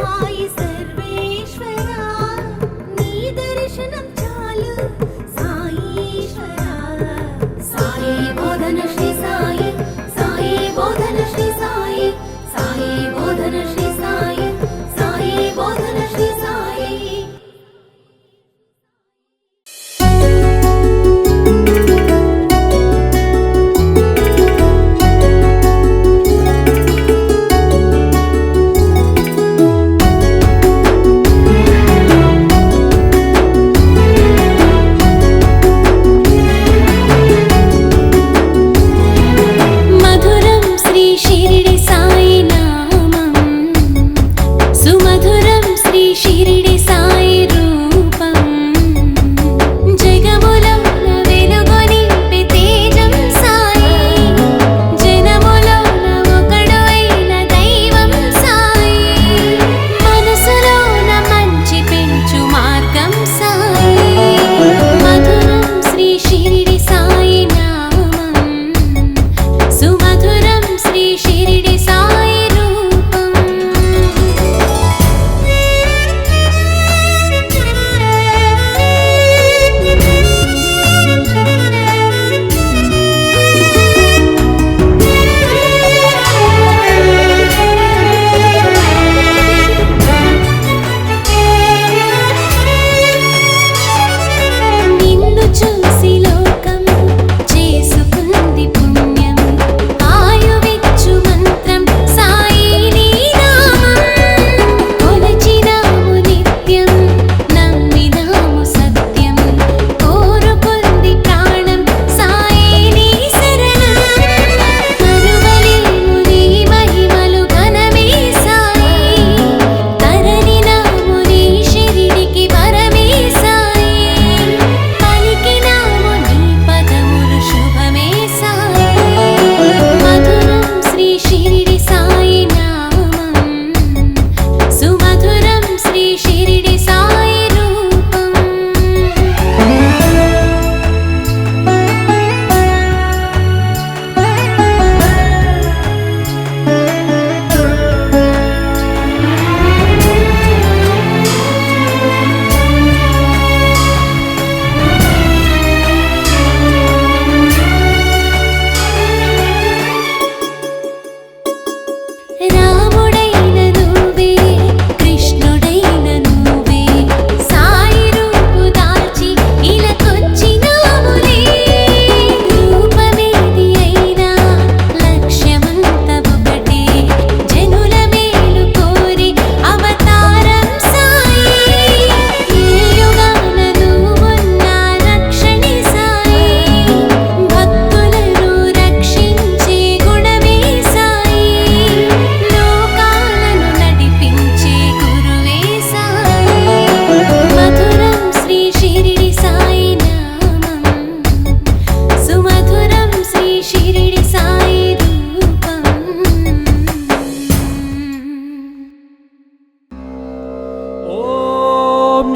సాయి సర్వేశ్వరా నీ దర్శనం చాలు సాయీశ్వరా సాయి బోధన శ్రీ సాయి సాయి బోధన శ్రీ సాయి సాయి బోధన శ్రీ సాయి సాయి బోధన శ్రీ సాయి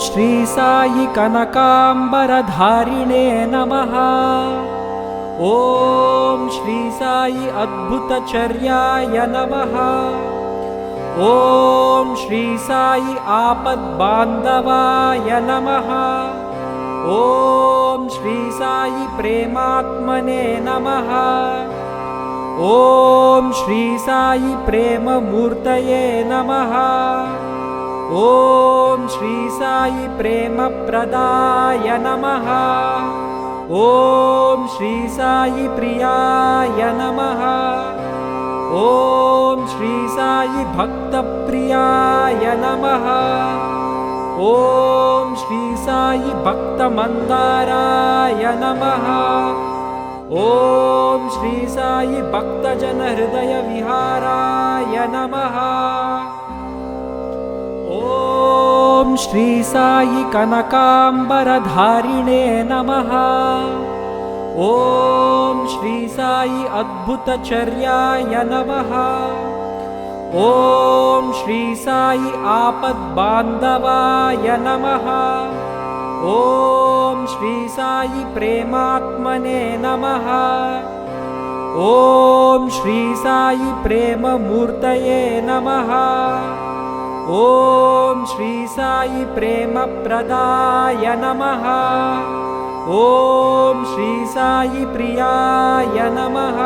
श्री साई कनकांबरधारिणे नमः। ओम श्री साई अद्भुतचर्याय नमः। ओम श्री साई आपद्बांधवाय नमः। ओम श्री साई प्रेमात्मने नमः। ओम श्री साई प्रेममूर्तये नमः। ओम श्री साई प्रेमप्रदाय नमः। ओम श्री साई प्रियाय नमः। ओम श्री साई भक्तप्रियाय नमः। ओम श्री साई भक्तमन्दाराय नमः। ओम श्री साई भक्तजनहृदय विहाराय नमः। ओम श्री साई कनकांबरधारिणे नमः। ओम श्री साई अद्भुतचर्याय नमः। ओम श्री साई आपद्बांधवाय नमः। ओम श्री साई प्रेमात्मने नमः। ओम श्री साई प्रेममूर्तये नमः। ॐ श्री साई प्रेमप्रदाय नमः। ॐ श्री साई प्रियाय नमः।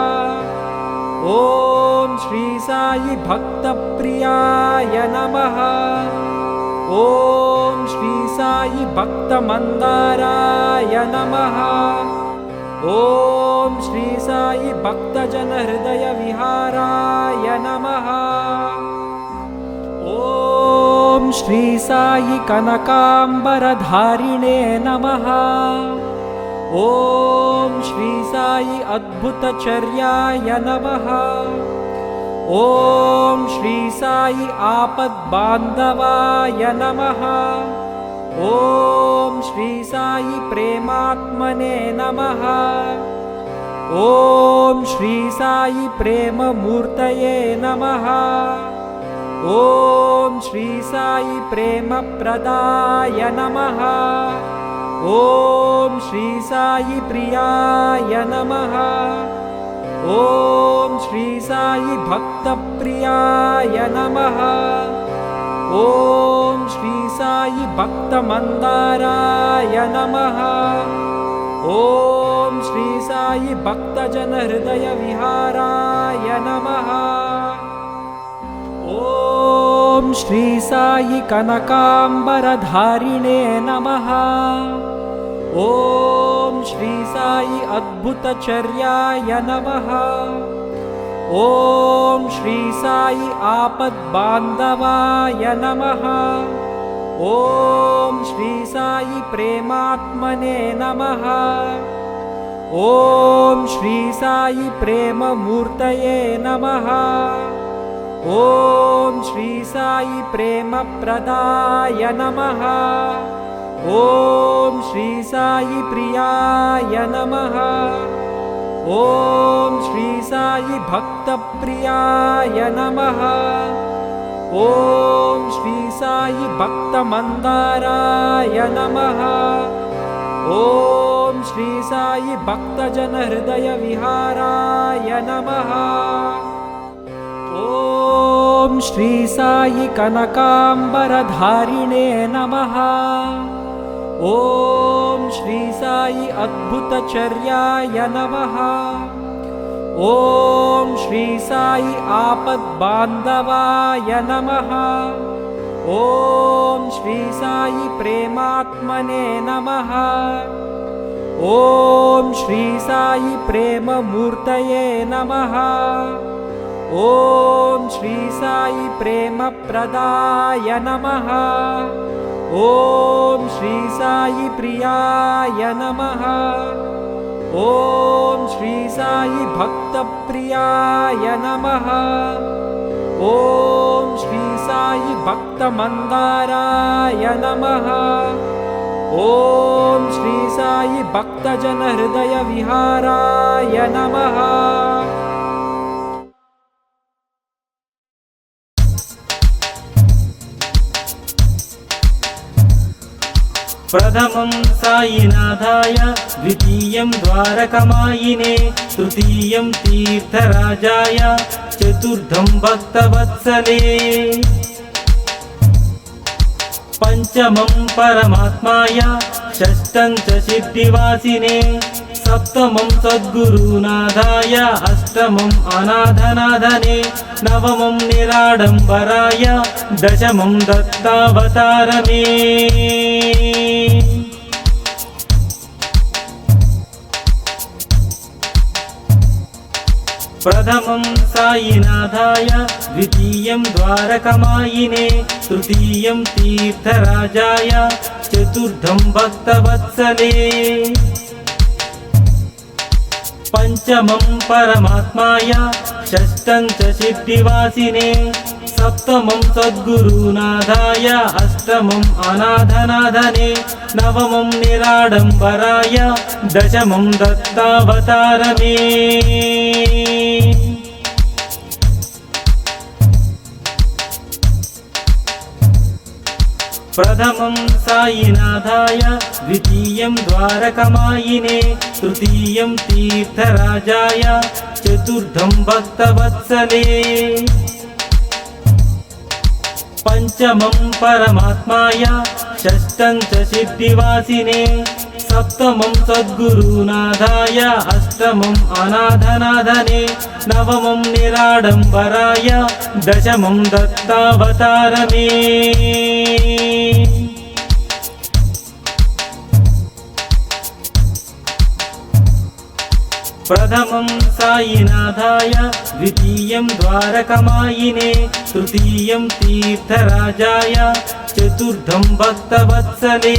ॐ श्री साई भक्तप्रियाय नमः। ॐ श्री साई भक्तमन्दाराय नमः। ॐ श्री साई भक्तजनहृदयविहाराय नमः। ॐ श्री साई कनकाम्बरधारिणे नमः। ॐ श्री साई अद्भुतचर्याय नमः। ॐ श्री साई आपद्बान्धवाय नमः। ॐ श्री साई प्रेमात्मने नमः। ॐ श्री साई प्रेममूर्तये नमः। ॐ श्री साई प्रेमप्रदाय नमः। ॐ श्री साई प्रियाय नमः। ॐ श्री साई भक्तप्रियाय नमः। ॐ श्री साई भक्तमन्दाराय नमः। ॐ श्री साई भक्तजनहृदयविहाराय नमः। ॐ श्री साई कनकाम्बरधारिणे नमः। ॐ श्री साई अद्भुतचर्याय नमः। ॐ श्री साई आपद्बान्धवाय नमः। ॐ श्री साई प्रेमात्मने नमः। ॐ श्री साई प्रेममूर्तये नमः। ॐ श्री साई प्रेमप्रदाय नमः। ॐ श्री साई प्रियाय नमः। ॐ श्री साई भक्तप्रियाय नमः। ॐ श्री साई भक्तमन्दाराय नमः। ॐ श्री साई भक्तजनहृदयविहाराय नमः। ॐ श्री साई कनकाम्बरधारिणे नमः। ॐ श्री साई अद्भुतचर्याय नमः। ॐ श्री साई आपद्बान्धवाय नमः। ॐ श्री साई प्रेमात्मने नमः। ॐ श्री साई प्रेममूर्तये नमः। ॐ श्री साई प्रेमप्रदाय नमः। ॐ श्री साई प्रियाय नमः। ॐ श्री साई भक्तप्रियाय नमः। ॐ श्री साई भक्तमन्दाराय नमः। ॐ श्री साई भक्तजनहृदयविहाराय नमः। प्रथमं साईनाथाय, द्वितीयं द्वारकमायिने, तृतीयं तीर्थराजाय, चतुर्थं भक्तवत्सले, पञ्चमं परमात्माय, षष्ठं च सिद्धिवासिने, सप्तमं सद्गुरुनाथाय, अष्टमं अनाथनाथने, नवमं निराडम्बराय, दशमं दत्तावतारमे। प्रथमं साईनाथाय, द्वितीयं द्वारकमायिने, तृतीयं तीर्थराजाय, चतुर्थं भक्तवत्सले, पञ्चमं परमात्माय, षष्ठं च सिद्धिवासिने, सप्तमं सद्गुरुनाथाय, अष्टमं अनाथनाथने, नवमं निराडम्बराय, दशमं दत्तावतारमे। प्रथमं साईनाथाय, द्वितीयं द्वारकमायिने, तृतीयं तीर्थराजाय, चतुर्थं भक्तवत्सले, పంచమం పరమాత్మాయ షష్టం చ సిద్ధివాసినే సప్తమం సద్గురునాథాయ అష్టమం అనాథనాథనే నవమం నిరాడంబరాయ దశమం దత్తావతారమే ప్రథమం సాయినాథాయ ద్వితీయం ద్వారకమాయినే తృతీయం తీర్థరాజాయ చతుర్థం భక్తవత్సలే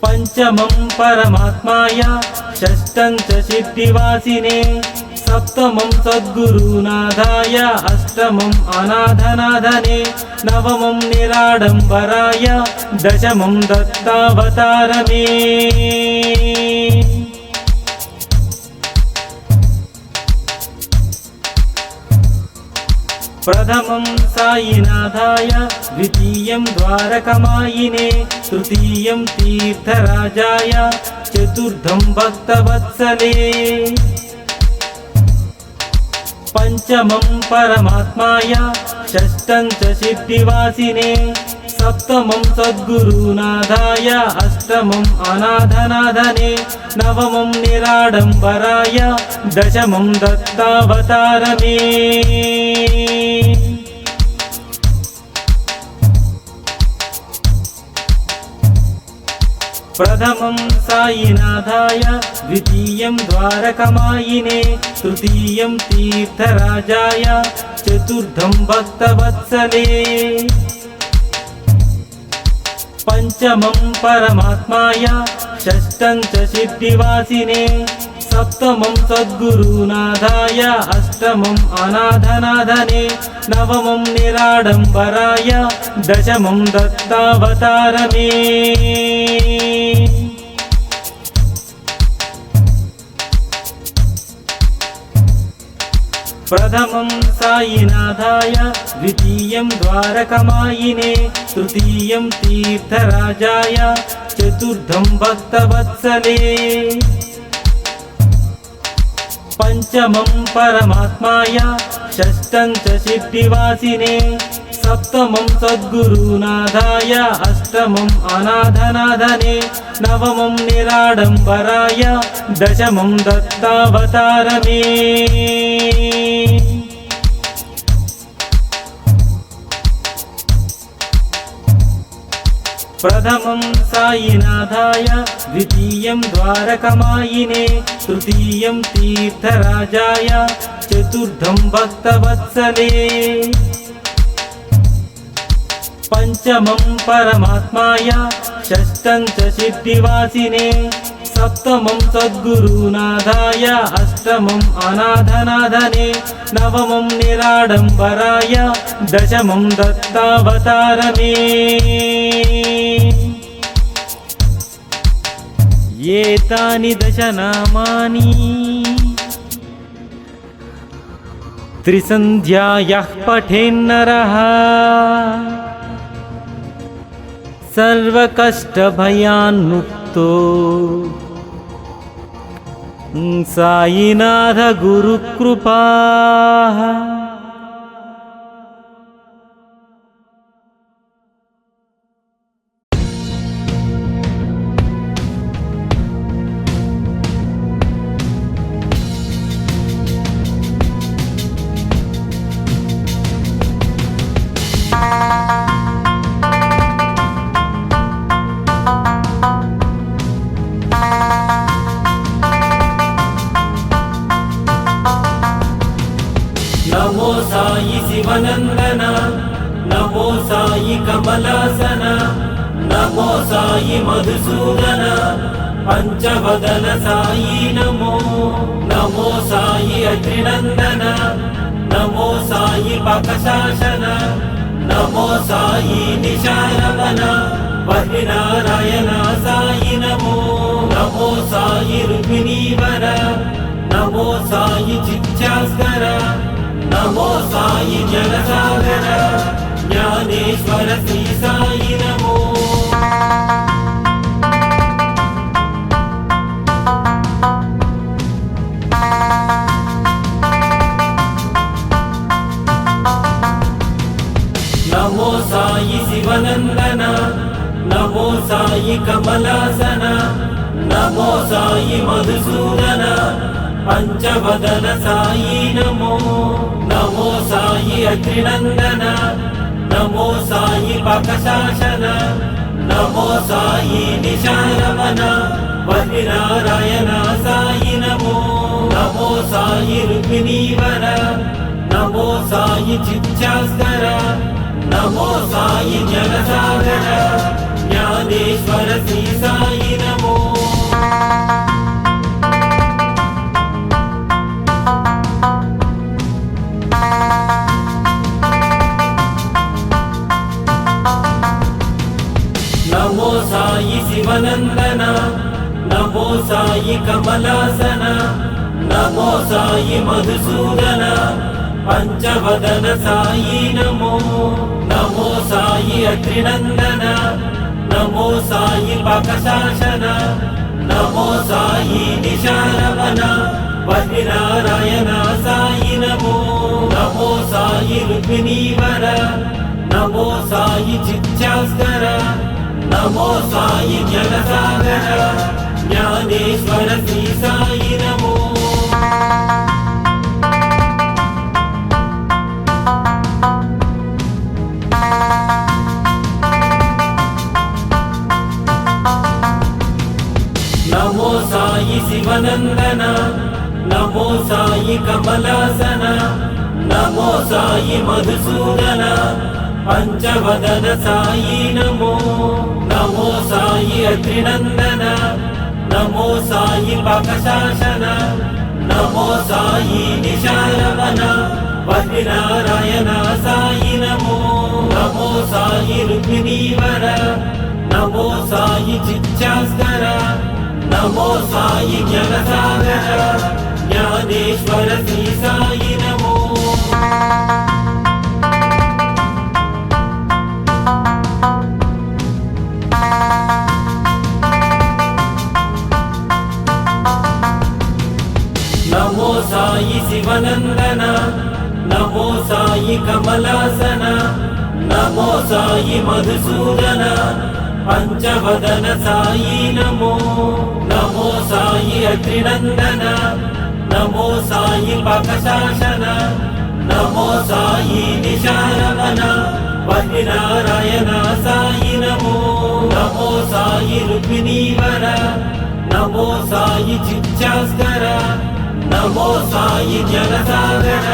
పంచమం పరమాత్మాయ షష్టం చ సిద్ధివాసినే సప్తమం సద్గురునాథాయ అష్టమం అనాథనాథనే నవమం నిరాడంబరాయ దశమం దత్తావతారమే ప్రథమం సాయినాథాయ ద్వితీయం ద్వారకమాయినే తృతీయం తీర్థరాజాయ చతుర్థం భక్తవత్సలే పంచమం పరమాత్మాయ షష్టం చ సిద్ధివాసినే సప్తమం సద్గురునాథాయ అష్టమం అనాథనాథనే నవమం నిరాడంబరాయ దశమం దత్తావతారమే ప్రథమం సాయినాథాయ ద్వితీయం ద్వారకమాయినే తృతీయం తీర్థరాజాయ చతుర్థం భక్తవత్సలే పంచమం పరమాత్మాయ షష్టం చ సిద్ధివాసినే సప్తమం సద్గురునాథాయ అష్టమం అనాథనాథనే నవమం నిరాడంబరాయ దశమం దత్తావతారమే ప్రథమం సాయినాథాయ ద్వితీయం ద్వారకమాయినే తృతీయం తీర్థరాజాయ చతుర్థం భక్తవత్సలే పంచమం పరమాత్మాయ షష్టం చ సిద్ధివాసినే సప్తమం సద్గురునాథాయ అష్టమం అనాథనాథనే నవమం నిరాడంబరాయ దశమం దత్తావతారమే ప్రథమం సాయినాథాయ ద్వితీయం ద్వారకమాయినే తృతీయం తీర్థరాజాయ చతుర్థం భక్తవత్సలే పంచమం పరమాత్మాయ షష్టం చ సిద్ధివాసినే సప్తమం సద్గురునాథాయ అష్టమం అనాథనాథనే నవమం నిరాడంబరాయ దశమం దత్తావతారమే ఏతాని దశనామాని త్రిసంధ్యాయః పఠేన్నరః సర్వకష్టభయాన్ముక్తో సాయినాథ గురుకృపా నమో సాయి శివనందన నమో సాయి కమలాసన నమో సాయి మధుసూదన పంచవదన సాయి నమో నమో సాయి అత్రినందన నమో సాయి పకశాసన నమో సాయి నిశారవన వహినారాయణ సాయి నమో నమో సాయి రుక్మిణీవర నమో సాయి చిత్యాస్కర నమో సాయి జనసాగర జ్ఞానేశ్వర శ్రీ సాయి నమో నమో సాయి శివనందన నమో సాయి కమలాసన నమో సాయి మధుసూదన పంచవదన సాయి నమో నమో సాయి అగ్నినందన నమో సాయి పకశాసన నమో సాయి నిశారవన వరినారాయణ సాయి నమో నమో సాయి రుక్మిణీవర నమో సాయి చిత్యాస్కర నమో సాయి జలసాగర జ్ఞానేశ్వర శ్రీ సాయి నమో నమో సాయి శివనందన నమో సాయి కమలాసన నమో సాయి మధుసూదన పంచవదన సాయి నమో నమో సాయి అగ్నినందన నమో సాయి పకశాసన నమో సాయి నిశారవన వరినారాయణ సాయి నమో నమో సాయి రుక్మిణీవర నమో సాయి చిత్యాస్కర నమో సాయి జలసాగర జ్ఞానేశ్వర శ్రీ సాయి నమో నమో సాయి శివనందన నమో సాయి కమలాసన నమో సాయి మధుసూదన పంచవదన సాయి నమో నమో సాయి అగ్నినందన నమో సాయి పకశాసన నమో సాయి నిశారవన వరినారాయణ సాయి నమో నమో సాయి రుక్మిణీవర నమో సాయి చిత్యాస్కర నమో సాయి జలసాగర జ్ఞానేశ్వర శ్రీ సాయి నమో నమో సాయి శివనందన నమో సాయి కమలాసన నమో సాయి మధుసూదన పంచవదన సాయి నమో నమో సాయి అగ్నినందన నమో సాయి పకశాసన నమో సాయి నిశారవన వరినారాయణ సాయి నమో నమో సాయి రుక్మిణీవర నమో సాయి చిత్యాస్కర నమో సాయి జలసాగర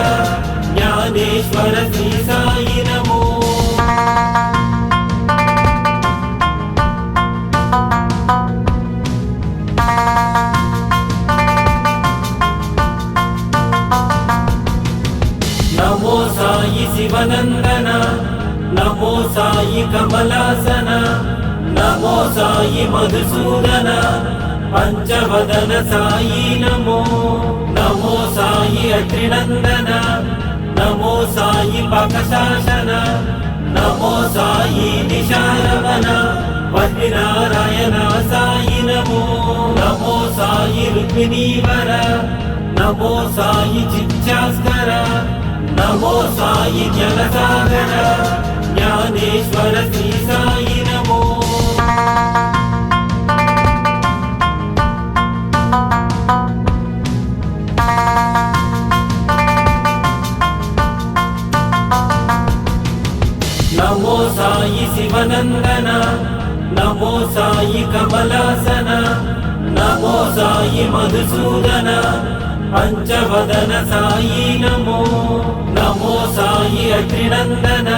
జ్ఞానేశ్వర శ్రీ సాయి నమో నమో సాయి శివనందన నమో సాయి కమలాసన నమో సాయి మధుసూదన పంచవదన సాయి నమో నమో సాయి అగ్నినందన నమో సాయి పకశాసన నమో సాయి నిశారవన వరినారాయణ సాయి నమో నమో సాయి రుక్మిణీవర నమో సాయి చిత్యాస్కర నమో సాయి జలసాగర జ్ఞానేశ్వర శ్రీ సాయి నమో నమో సాయి శివనందన నమో సాయి కమలాసన నమో సాయి మధుసూదన పంచవదన సాయి నమో నమో సాయి అగ్నినందన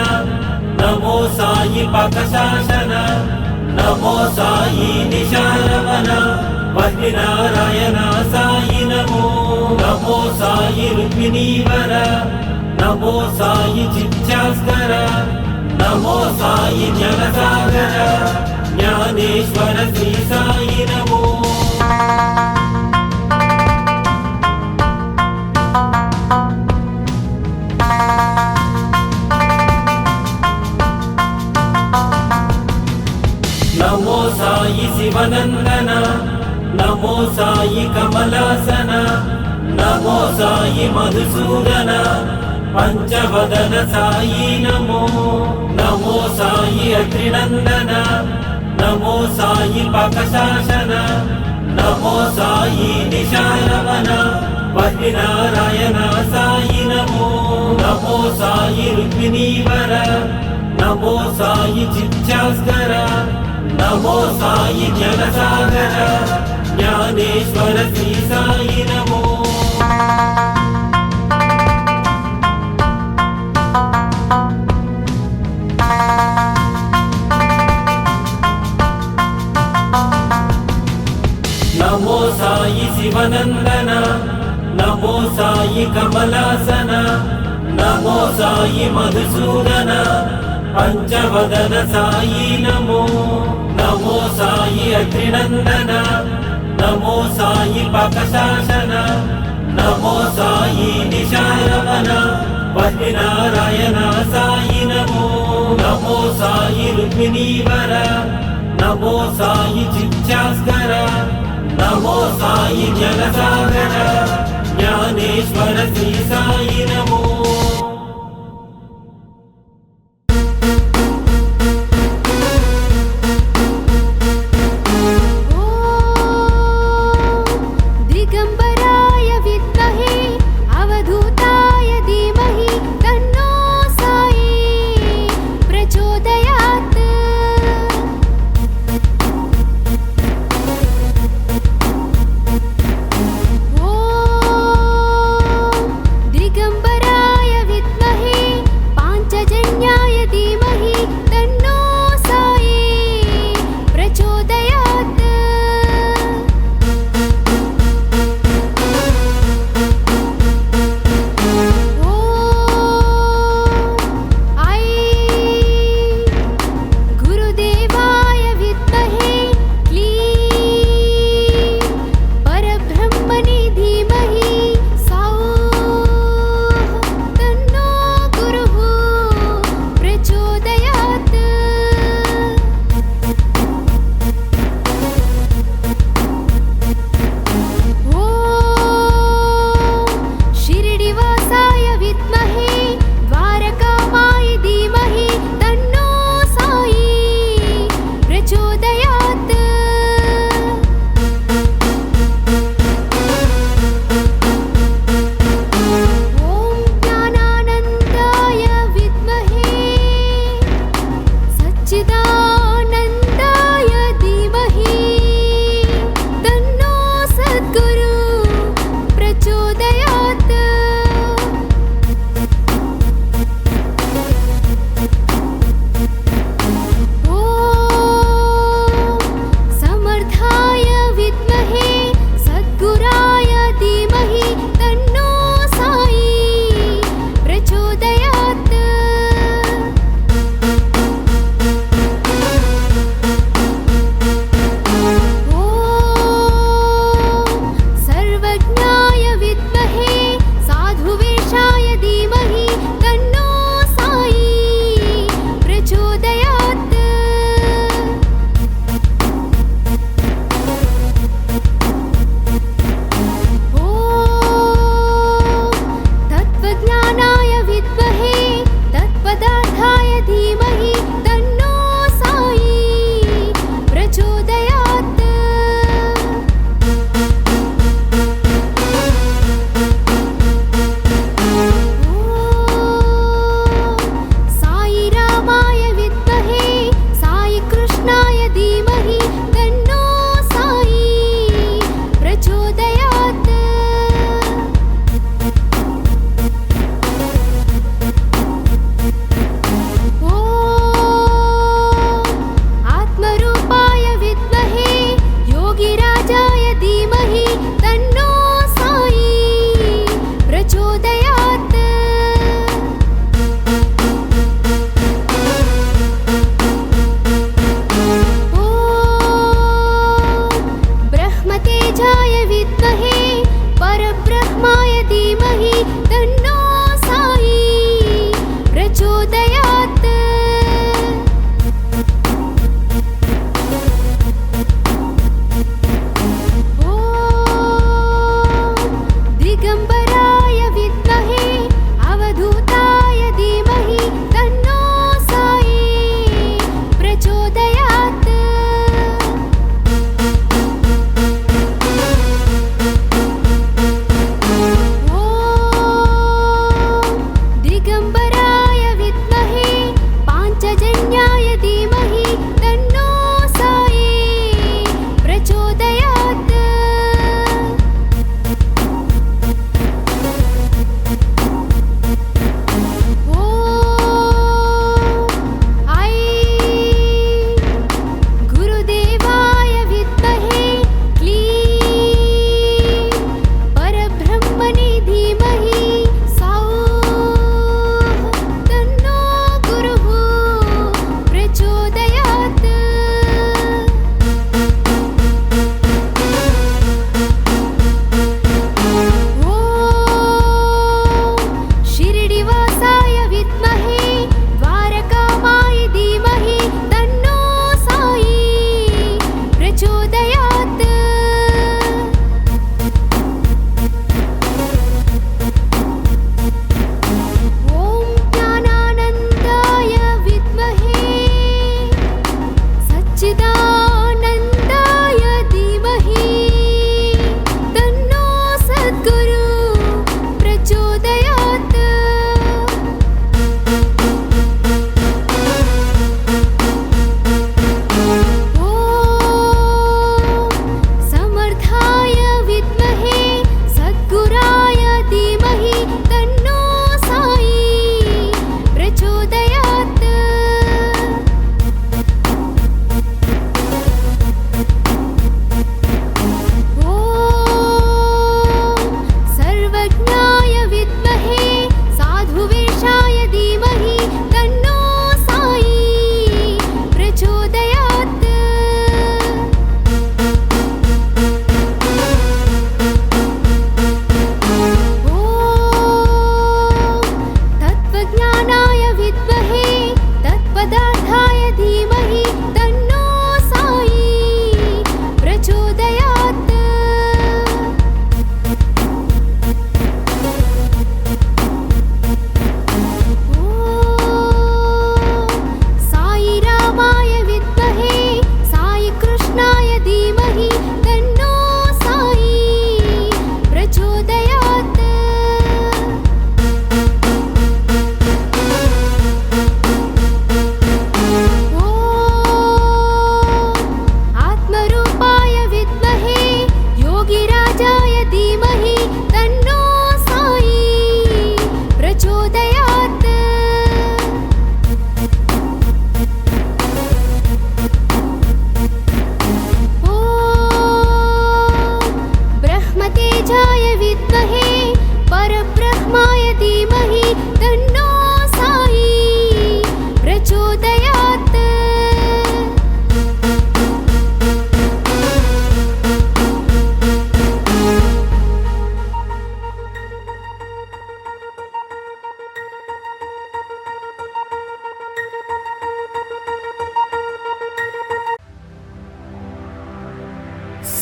నమో సాయి పకశాసన నమో సాయి నిశారవన వరినారాయణ సాయి నమో నమో సాయి రుక్మిణీవర నమో సాయి చిత్యాస్కర నమో సాయి జలసాగర జ్ఞానేశ్వర శ్రీ సాయి నమో నమో సాయి శివనందన నమో సాయి కమలాసన నమో సాయి మధుసూదన పంచవదన సాయి నమో సాయి అత్రినందన నమో సాయి పకశాసన నమో సాయి నిశారవణ వహ్నినారాయణ సాయి నమో నమో సాయి రుక్మిణీవర నమో సాయి చిత్యాస్కర నమో సాయి జనసాగర జ్ఞానేశ్వర శ్రీ సాయి నమో నమో సాయి శివనందన నమో సాయి కమలాసన నమో సాయి మధుసూదన పంచవదన సాయి నమో నమో సాయి అగ్నినందన నమో సాయి పకశాసన నమో సాయి నిశారవణ వహ్నినారాయణ సాయి నమో నమో సాయి రుక్మిణీవర నమో సాయి చిత్యాస్కర నమో సాయి జనసాగర జ్ఞానేశ్వర శ్రీ సాయి నమో दिगंबराय विद्महे अवधूताय धीमहि तन्नो साई प्रचोदयात् ॐ दिगंबराय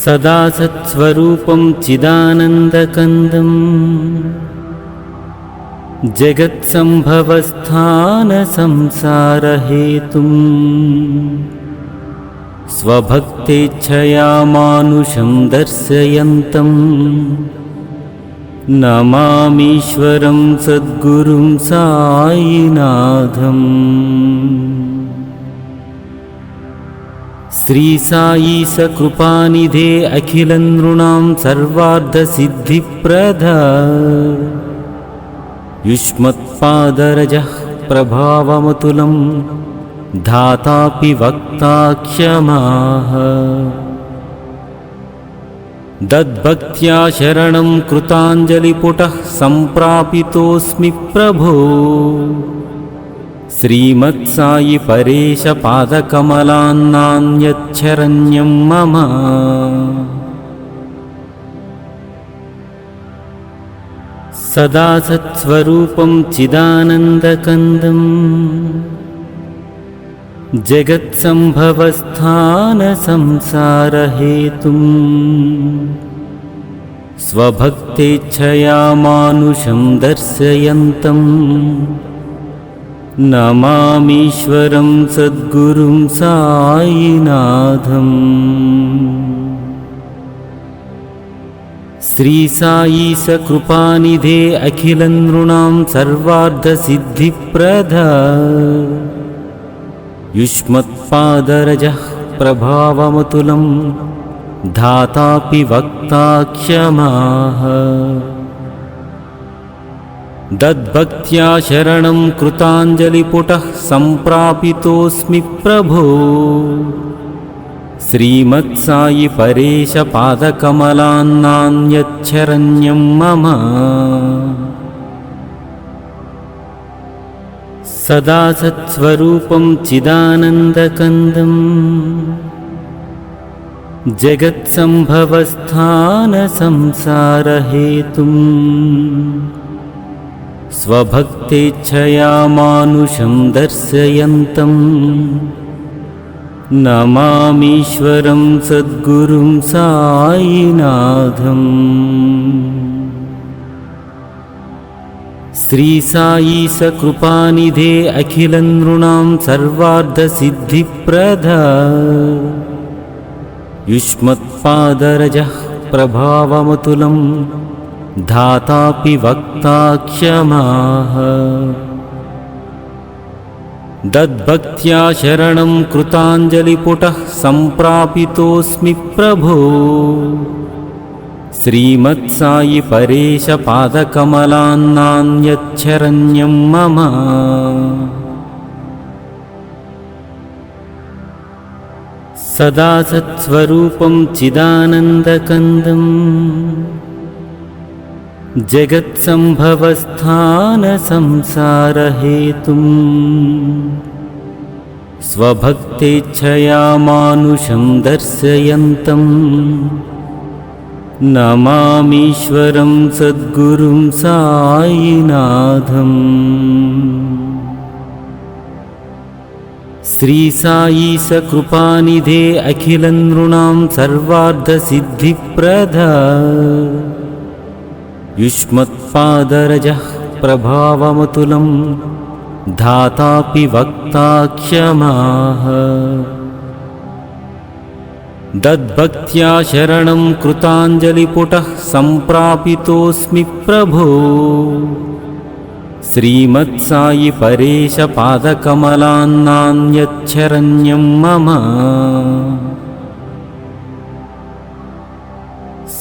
सदा सत्स्वरूपं चिदानन्दकन्दं जगत्सम्भवस्थानसंसारहेतुं स्वभक्तेच्छया मानुषं दर्शयन्तं नमामीश्वरं सद्गुरुं साईनाथम्। श्री साई सकृपानिधे अखिलं नृणां सर्वार्थसिद्धिप्रदा युष्मत्पादरजः प्रभावमतुलं धातापि वक्ता क्षमाः। दद्भक्त्या शरणं कृताञ्जलिपुटः सम्प्रापितोऽस्मि प्रभो श्रीमत्साई परेश पादकमलान्नान्यच्छरण्यं मम। सदा सत्स्वरूपं चिदानन्दकन्दं जगत्सम्भवस्थानसंसारहेतुं स्वभक्तेच्छया मानुषं दर्शयन्तं नमामीश्वरं सद्गुरुं साईनाथम्। श्री साई सकृपानिधे अखिलं नृणां सर्वार्थसिद्धिप्रदा युष्मत्पादरजः प्रभावमतुलं धातापि वक्ता क्षमाः। दद्भक्त्या शरणं कृताञ्जलिपुटः सम्प्रापितोऽस्मि प्रभो श्रीमत्साई परेश पादकमलान्नान्यच्छरण्यं मम। सदा सत्स्वरूपं चिदानन्दकन्दं जगत्सम्भवस्थानसंसारहेतुं स्वभक्तेच्छया मानुषं दर्शयन्तं नमामीश्वरं सद्गुरुं साईनाथम्। श्री साई सकृपानिधे अखिलं नृणां सर्वार्थसिद्धिप्रदा युष्मत्पादरजः प्रभावमतुलं धातापि वक्ता क्षमाः। दद्भक्त्या शरणं कृताञ्जलिपुटः सम्प्रापितोऽस्मि प्रभो श्रीमत्साई परेश पादकमलान्नान्यच्छरण्यं मम। सदा सत्स्वरूपं चिदानन्दकन्दं जगत्सम्भवस्थानसंसारहेतुं स्वभक्तेच्छया मानुषं दर्शयन्तं नमामीश्वरं सद्गुरुं साईनाथम्। श्री साई सकृपानिधे अखिलं नृणां सर्वार्थसिद्धिप्रदा युष्मत्पादरजः प्रभावमतुलं धातापि वक्ता क्षमाः। दद्भक्त्या शरणं कृताञ्जलिपुटः सम्प्रापितोऽस्मि प्रभो श्रीमत्साई परेश पादकमलान्नान्यच्छरण्यं मम। सदा सत्स्वरूपं चिदानन्दकन्दं जगत्सम्भवस्थानसंसारहेतुं स्वभक्तेच्छया मानुषं दर्शयन्तं नमामीश्वरं सद्गुरुं साईनाथम्। श्री साई सकृपानिधे अखिलं नृणां सर्वार्थसिद्धिप्रदा युष्मत्पादरजः प्रभावमतुलं धातापि वक्ता क्षमाः। दद्भक्त्या शरणं कृताञ्जलिपुटः सम्प्रापितोऽस्मि प्रभो श्रीमत्साई परेश पादकमलान्नान्यच्छरण्यं मम।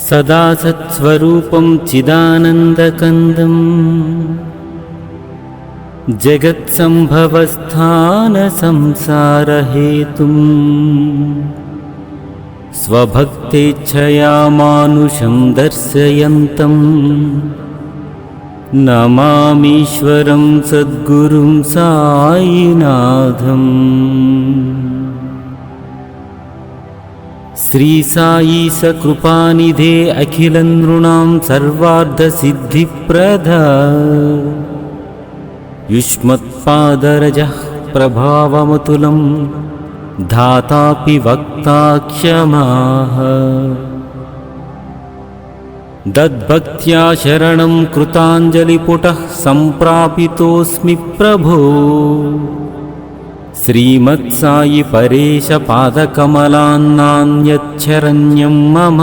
सदा सत्स्वरूपं चिदानन्दकन्दं जगत्सम्भवस्थानसंसारहेतुं स्वभक्तेच्छया मानुषं दर्शयन्तं नमामीश्वरं सद्गुरुं साईनाथम्। श्री साई सकृपानिधे अखिलं नृणां सर्वार्थसिद्धिप्रदा युष्मत्पादरजः प्रभावमतुलं धातापि वक्ता क्षमाः। दद्भक्त्या शरणं कृताञ्जलिपुटः सम्प्रापितोऽस्मि प्रभो श्रीमत्सायि परेश पादकमलान्नान्यच्छरण्यं मम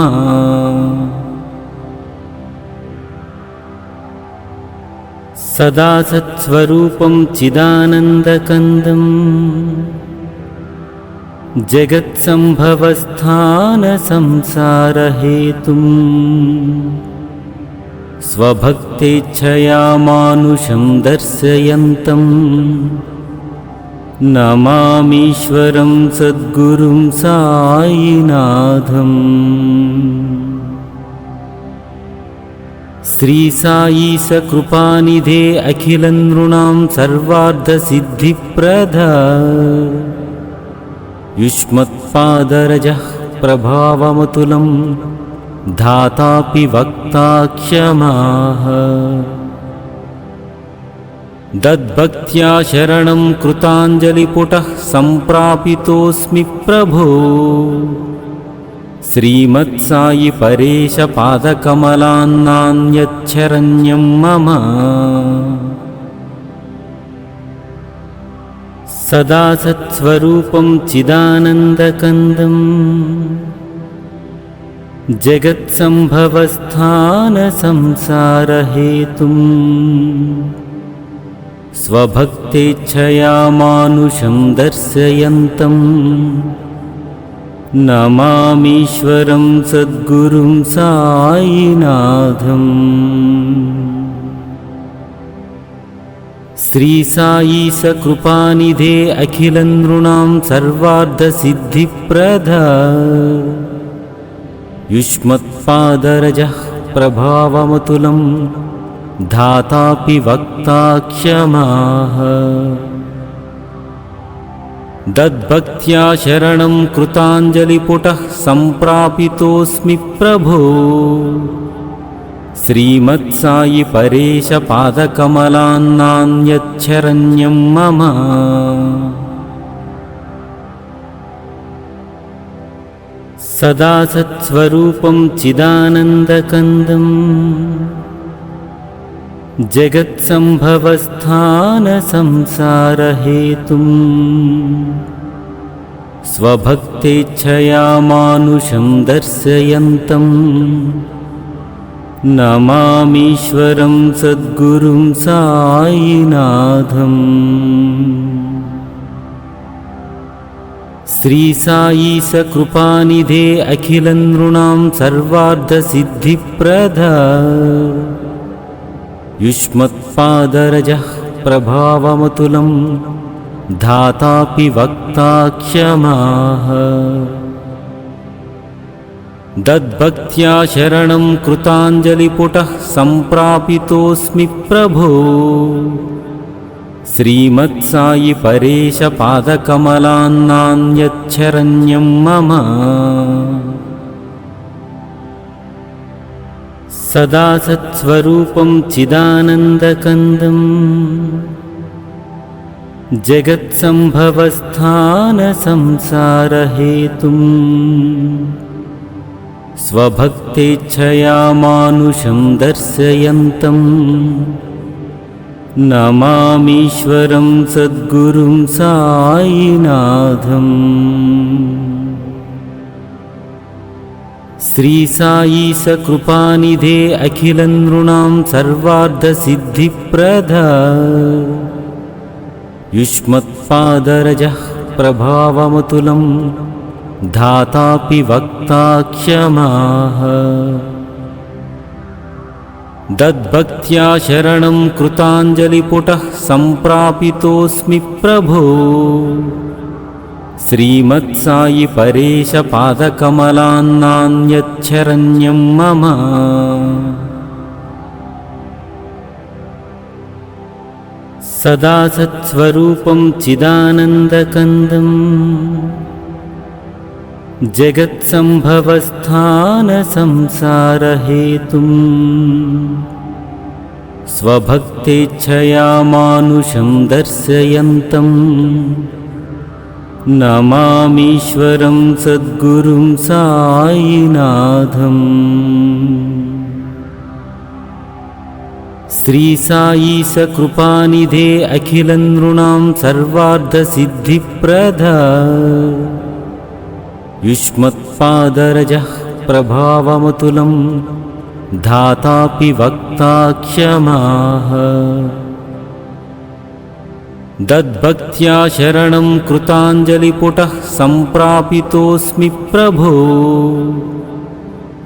सदा सत्स्वरूपं चिदानन्दकन्दं जगत्सम्भवस्थानसंसारहेतुं स्वभक्तेच्छया मानुषं दर्शयन्तं नमामीश्वरं सद्गुरुं साईनाथम्। श्री साई सकृपानिधे अखिलनृणां सर्वार्थसिद्धिप्रदा युष्मत्पादरजः प्रभावमतुलं धातापि वक्ता क्षमाः दद्भक्त्या शरणं कृताञ्जलिपुटः सम्प्रापितोऽस्मि प्रभो श्रीमत्सायि परेश पादकमलान्नान्यच्छरण्यं मम सदा सत्स्वरूपं चिदानन्दकन्दं जगत्सम्भवस्थानसंसारहेतुं स्वभक्तेच्छया मानुषं दर्शयन्तं नमामीश्वरं सद्गुरुं साईनाथम्। श्री साई सकृपानिधे अखिलनृणां सर्वार्थसिद्धिप्रदा युष्मत्पादरजः प्रभावमतुलं धातापि वक्ता क्षमाः दद्भक्त्या शरणं कृताञ्जलिपुटः सम्प्रापितोऽस्मि प्रभो श्रीमत्सायि परेश पादकमलान्नान्यच्छरण्यं मम सदा सत्स्वरूपं चिदानन्दकन्दं जगत्सम्भवस्थानसंसारहेतुं स्वभक्तेच्छया मानुषं दर्शयन्तं नमामीश्वरं सद्गुरुं साईनाथम्। श्री साई सकृपानिधे अखिलनृणां सर्वार्थसिद्धिप्रदा युष्मत्पादरजः प्रभावमतुलं धातापि वक्ता क्षमाः दद्भक्त्या शरणं कृताञ्जलिपुटः सम्प्रापितोऽस्मि प्रभो श्रीमत्सायि परेश पादकमलान्नान्यच्छरण्यं मम सदा सत्स्वरूपं चिदानन्दकन्दं जगत्सम्भवस्थानसंसारहेतुं स्वभक्तेच्छया मानुषं दर्शयन्तं नमामीश्वरं सद्गुरुं साईनाथम्। श्री साई सकृपानिधे अखिलनृणां सर्वार्थसिद्धिप्रदा युष्मत्पादरजः प्रभावमतुलं धातापि वक्ता क्षमाः दद्भक्त्या शरणं कृताञ्जलिपुटः सम्प्रापितोऽस्मि प्रभो श्रीमत्सायि परेश पादकमलान्नान्यच्छरण्यं मम सदा सत्स्वरूपं चिदानन्दकन्दं जगत्सम्भवस्थानसंसारहेतुं स्वभक्तेच्छया मानुषं दर्शयन्तं नमामीश्वरं सद्गुरुं साईनाथम्। श्री साईश कृपानिधे अखिलं नृणां सर्वार्धसिद्धिप्रदा युष्मत्पादरजः प्रभावमतुलं धातापि वक्ता क्षमाः दद्भक्त्या शरणं कृताञ्जलिपुटः सम्प्रापितोऽस्मि प्रभो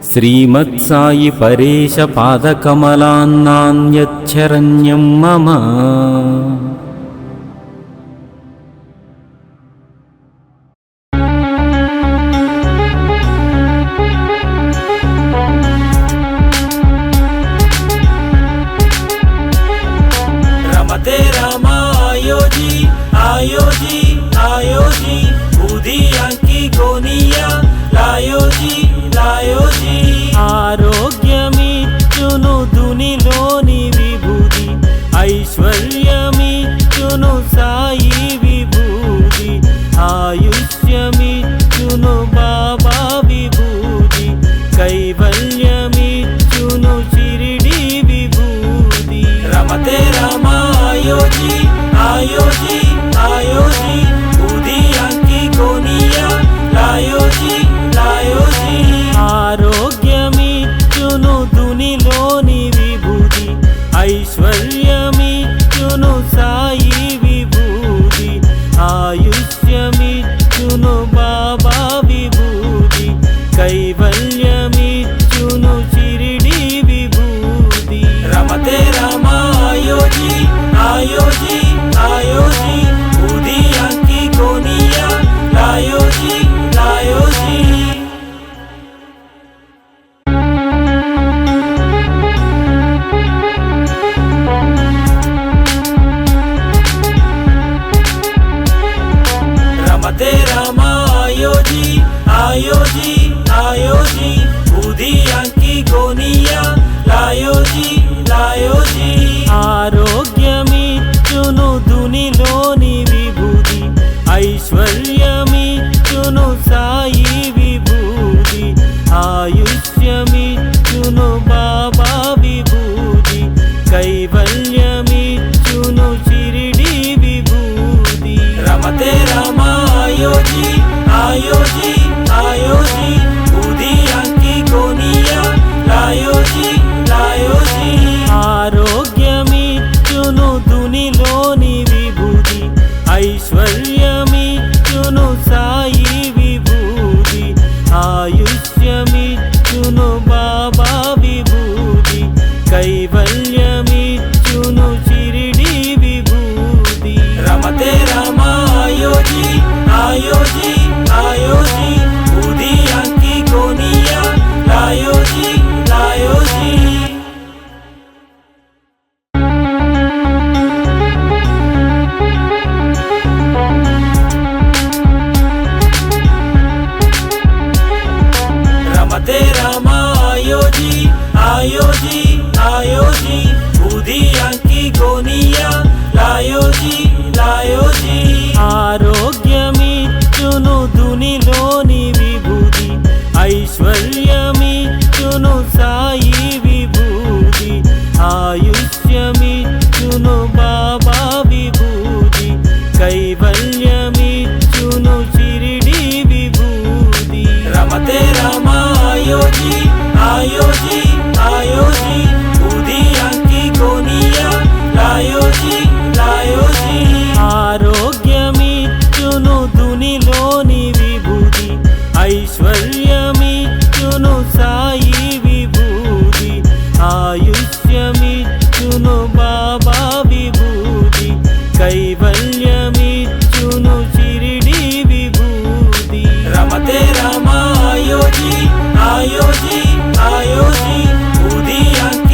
श्रीमत्सायि परेश पादकमलान्नान्यच्छरण्यं मम रमते रामा आयोजी आयोजी आयोजी बुद्धि अंकी गोनिया लायोजी लायोजी ఆరోగ్యమిచ్చును దునిలోని విభూది ఐశ్వర్యమిచ్చును సాయి విభూది ఆయుష్యమిచ్చును బాబా విభూది కైవల్యమిచ్చును షిరిడి విభూది रमते रामा आयोजी आयोजी आयोजी बुद्धि अंकी गोनिया लायोजी लायोजी ఆరోగ్యమిచ్చును దునిలోని విభూది ఐశ్వర్యమిచ్చును సాయి విభూది ఆయుష్యమిచ్చును బాబా విభూది కైవల్యమిచ్చును షిరిడి విభూది रमते रामा आयोजी आयोजी आयोजी बुद्धि अंकी गोनिया लायोजी लायोजी रमते रामा आयोजी आयोजी आयोजी बुद्धि अंकी गोनिया लायोजी लायोजी ఆరోగ్యమిచ్చును దునిలోని విభూది ఐశ్వర్యమిచ్చును సాయి విభూది ఆయుష్యమిచ్చును బాబా విభూది కైవల్యమిచ్చును షిరిడి విభూది रमते रामा आयोजी आयोजी आयोजी बुद्धि अंकी गोनिया लायोजी लायोजी ఆరోగ్యమిచ్చును దునిలోని విభూది ఐశ్వర్యమిచ్చును సాయి విభూది ఆయుష్యమిచ్చును బాబా విభూది కైవల్యమిచ్చును షిరిడి విభూది रमते रामा आयोजी आयोजी आयोजी बुद्धि अंकी गोनिया लायोजी लायोजी रमते रामा आयोजी आयोजी आयोजी बुद्धि अंकी गोनिया लायोजी लायोजी ఆరోగ్యమిచ్చును దునిలోని విభూది ఐశ్వర్యమిచ్చును సాయి విభూది ఆయుష్యమిచ్చును బాబా విభూది కైవల్యమిచ్చును షిరిడి విభూది रमते रामा आयोजी आयोजी आयोजी बुद्धि अंकी गोनिया लायोजी लायोजी ఆరోగ్యమిచ్చును దునిలోని విభూది ఐశ్వర్యమిచ్చును సాయి విభూది ఆయుష్యమిచ్చును బాబా విభూది కైవల్యమిచ్చును షిరిడి విభూది रमते रामा आयोजी आयोजी आयोजी बुद्धि अंकी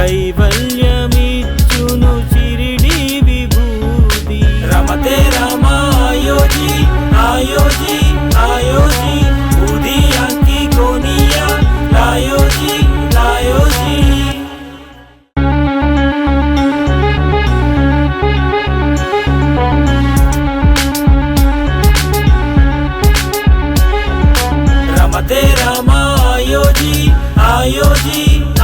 కైవల్యమిచ్చును షిరిడి విభూది రమతే రామ ఆయోజీ ఆయోజీ ఆయోజీ బూది అంకి కోనియా లాయోజీ లాయోజీ రమతే రామ ఆయోజీ ఆయోజీ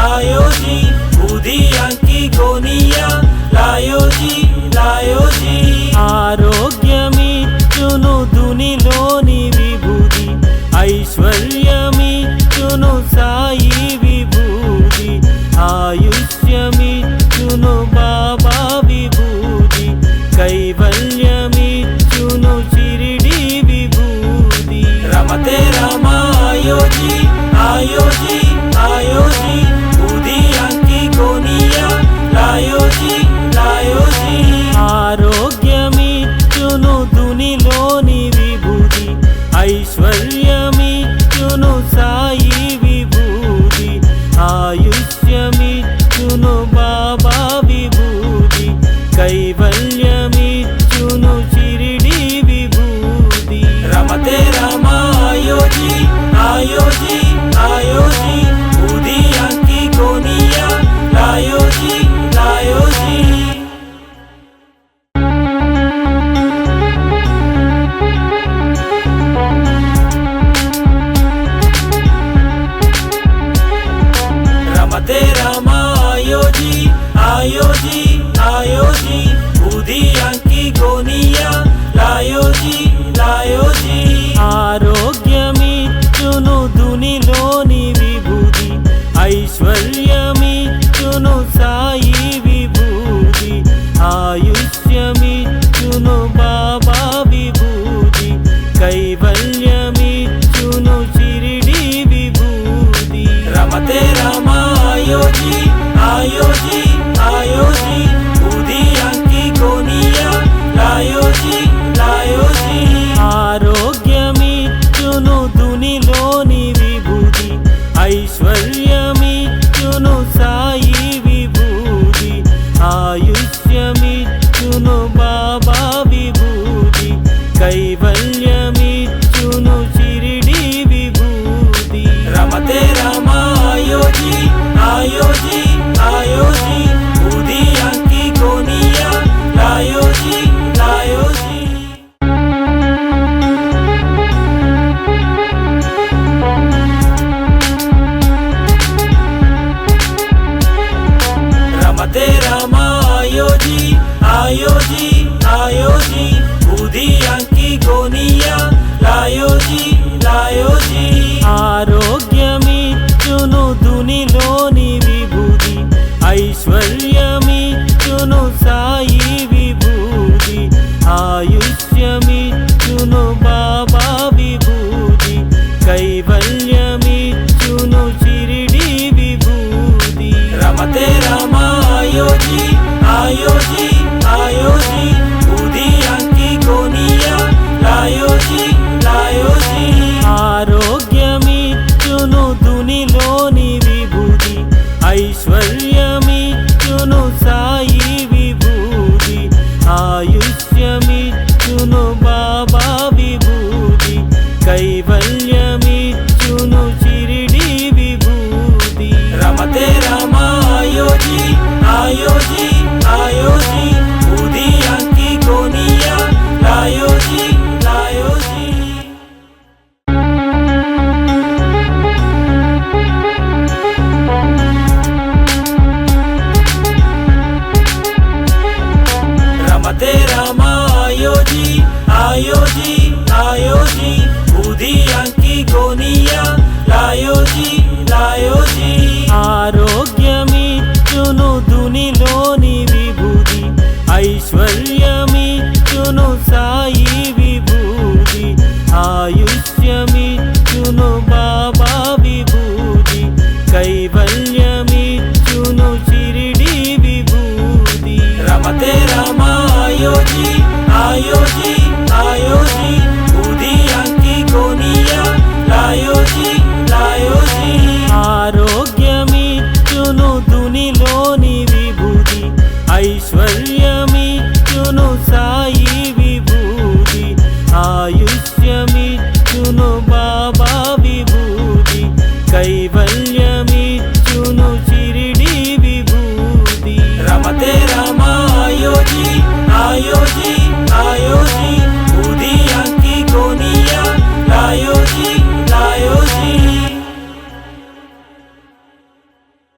ఆయోజీ బూది అంకి కోనియా లాయోజీ లాయోజీ ఆరోగ్యమిచ్చును దునిలోని విభూది ఐశ్వర్యమిచ్చును సాయి విభూది ఆయుష్యమిచ్చును బాబా విభూది కైవల్యమిచ్చును షిరిడి విభూది రమతే రామ ఆయోజీ ఆయోజీ ఆయోజీ బూది అంకి కోనియా లాయోజీ లాయోజీ ఆరోగ్యమిచ్చును దునిలోని విభూది ఐశ్వర్యమిచ్చును సాయి విభూది ఆయుష్యమిచ్చును బాబా విభూది కైవల్యమిచ్చును షిరిడి విభూది రమతే రామ ఆయోజీ ఆయోజీ ఆయోజీ బూది అంకి కోనియా లాయోజీ లాయోజీ రమతే రామ ఆయోజీ ఆయోజీ ఆయోజీ బూది అంకి కోనియా లాయోజీ లాయోజీ ఆరోగ్యమిచ్చును దునిలోని విభూది ఐశ్వర్యమిచ్చును సాయి విభూది ఆయుష్యమిచ్చును బాబా విభూది కైవల్యమిచ్చును షిరిడి విభూది రమతే రామ ఆయోజీ ఆయోజీ ఆయోజీ బూది అంకి కోనియా లాయోజీ లాయోజీ ఆరోగ్యమిచ్చును దునిలోని విభూది ఐశ్వర్యమిచ్చును సాయి విభూది ఆయుష్యమిచ్చును బాబా విభూది కైవల్యమిచ్చును షిరిడి విభూది రమతే రామ ఆయోజీ ఆయోజీ ఆయోజీ బూది అంకి కోనియా లాయోజీ లాయోజీ రమతే రామ ఆయోజీ ఆయోజీ ఆయోజీ బూది అంకి కోనియా లాయోజీ లాయోజీ ఆరోగ్యమిచ్చును దునిలోని విభూది ఐశ్వర్యమిచ్చును సాయి విభూది ఆయుష్యమిచ్చును బాబా విభూది కైవల్యమిచ్చును షిరిడి విభూది రమతే రామ ఆయోజీ ఆయోజీ ఆయోజీ బూది అంకి కోనియా లాయోజీ లాయోజీ ఆరోగ్యమిచ్చును దునిలోని విభూది ఐశ్వర్యమిచ్చును సాయి విభూది ఆయుష్యమిచ్చును బాబా విభూది కైవల్యమిచ్చును షిరిడి విభూది రమతే రామ ఆయోజీ ఆయోజీ ఆయోజీ బూది అంకి కోనియా లాయోజీ లాయోజీ రమతే రామ ఆయోజీ ఆయోజీ ఆయోజీ బూది అంకి కోనియా లాయోజీ లాయోజీ ఆరోగ్యమిచ్చును దునిలోని విభూది ఐశ్వర్యమిచ్చును సాయి విభూది ఆయుష్యమిచ్చును బాబా విభూది కైవల్యమిచ్చును షిరిడి విభూది రమతే రామ ఆయోజీ ఆయోజీ ఆయోజీ బూది అంకి కోనియా లాయోజీ లాయోజీ ఆరోగ్యమిచ్చును దుని ధునిలోని విభూది ఐశ్వర్య